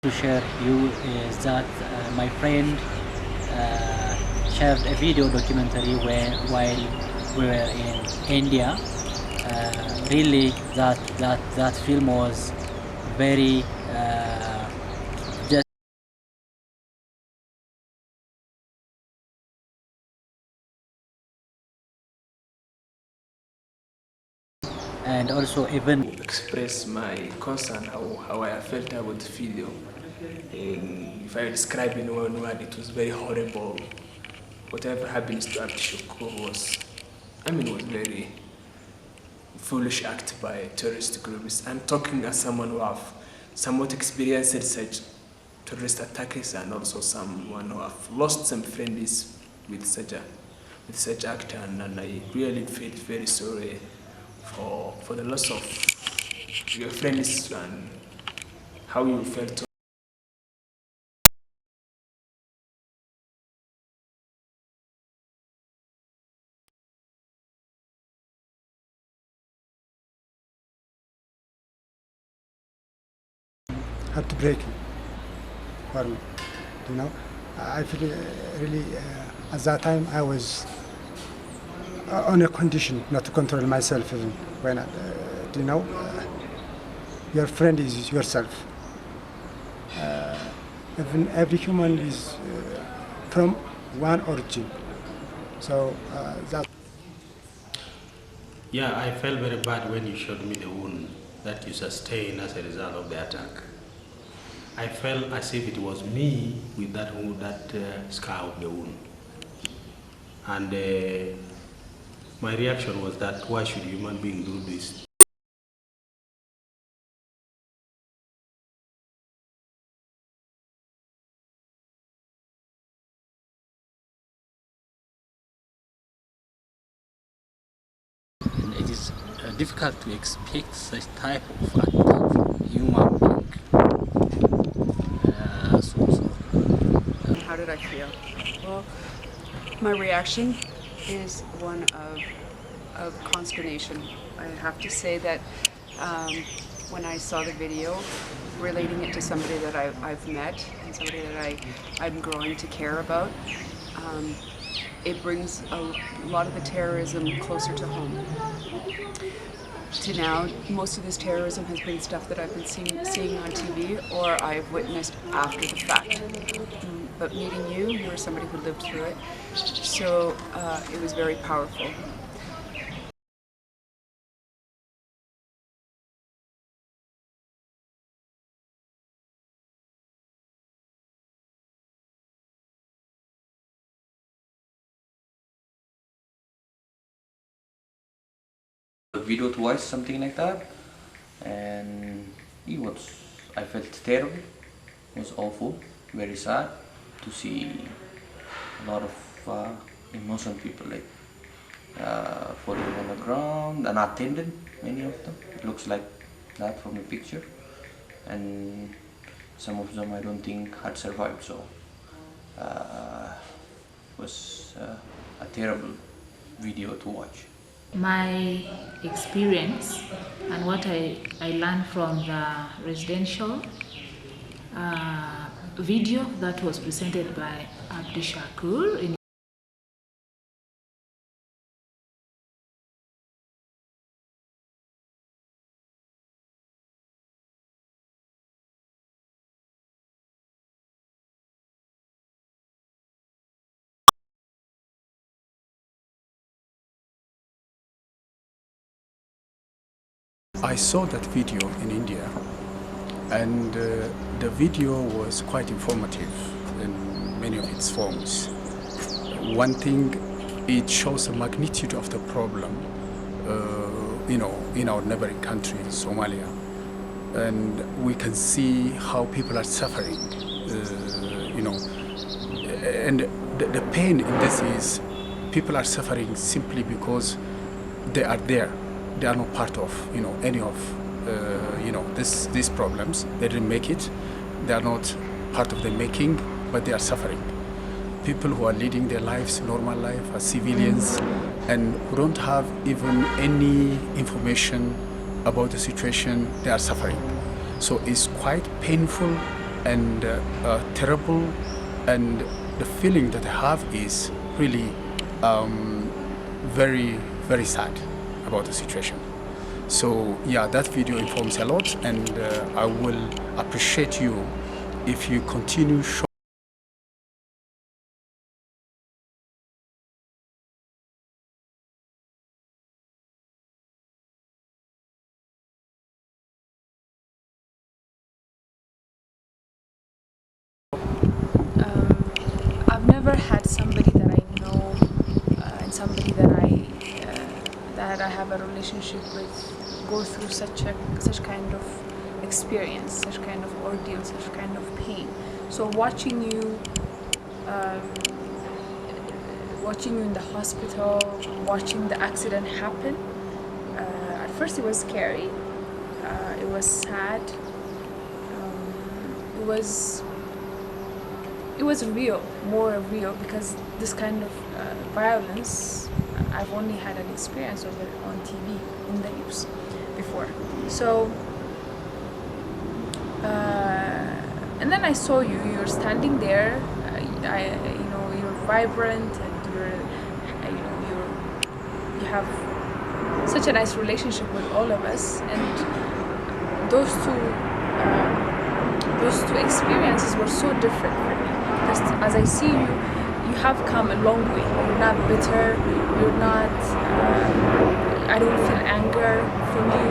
To share you is that my friend shared a video documentary while we were in India. Really, that film was very just and also even express my concern how I felt about the video. And if I describe in one word, it was very horrible. Whatever happens to Abdishakur was very foolish act by terrorist groups. I'm talking as someone who have somewhat experienced such terrorist attacks and also someone who have lost some friends with such act, and I really feel very sorry for the loss of your friends and how you felt. Heartbreaking for me, you know. I feel really, at that time I was on a condition not to control myself even when, your friend is yourself. Even every human is from one origin. So that. Yeah, I felt very bad when you showed me the wound that you sustained as a result of the attack. I felt as if it was me with that scar of the wound. And my reaction was that why should human being do this? it is difficult to expect such type of attack from human being. How did I feel? Well, my reaction is one of consternation. I have to say that when I saw the video, relating it to somebody that I've met and somebody that I'm growing to care about, it brings a lot of the terrorism closer to home. To now, most of this terrorism has been stuff that I've been seeing on TV or I've witnessed after the fact. But meeting you were somebody who lived through it, so it was very powerful. A video to watch, something like that, and I felt terrible. It was awful, very sad to see a lot of innocent people like falling on the ground, unattended, many of them. It looks like that from the picture, and some of them I don't think had survived, so it was a terrible video to watch. My experience and what I learned from the residential video that was presented by Abdishakur. I saw that video in India, and the video was quite informative in many of its forms. One thing, it shows the magnitude of the problem, in our neighboring country, Somalia, and we can see how people are suffering, and the pain in this is people are suffering simply because they are there. They are not part of, any of, these problems. They didn't make it. They are not part of the making, but they are suffering. People who are leading their lives, normal life, as civilians, and who don't have even any information about the situation, they are suffering. So it's quite painful and terrible, and the feeling that I have is really very, very sad about the situation. So yeah, that video informs a lot, and I will appreciate you if you continue showing I've never had somebody that I know and somebody that I have a relationship with go through such kind of experience, such kind of ordeal, such kind of pain. So watching you in the hospital, watching the accident happen, at first it was scary, it was sad, it was real, more real, because this kind of violence, I've only had an experience of it on TV, in the news before. So, and then I saw you're standing there, you're vibrant, and you have such a nice relationship with all of us, and those two experiences were so different for me. Because as I see you, you have come a long way. You're not bitter. You're not. I don't feel anger from you.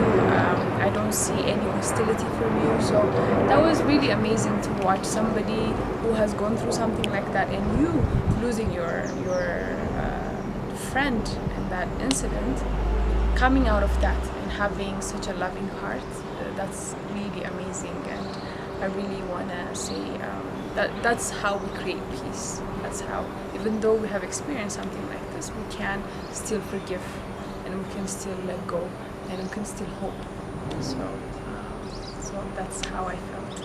I don't see any hostility from you. So that was really amazing to watch somebody who has gone through something like that, and you losing your friend in that incident, coming out of that and having such a loving heart. That's really amazing, and I really want to say that's how we create peace. That's how, even though we have experienced something like this, we can still forgive, and we can still let go, and we can still hope. So that's how I felt.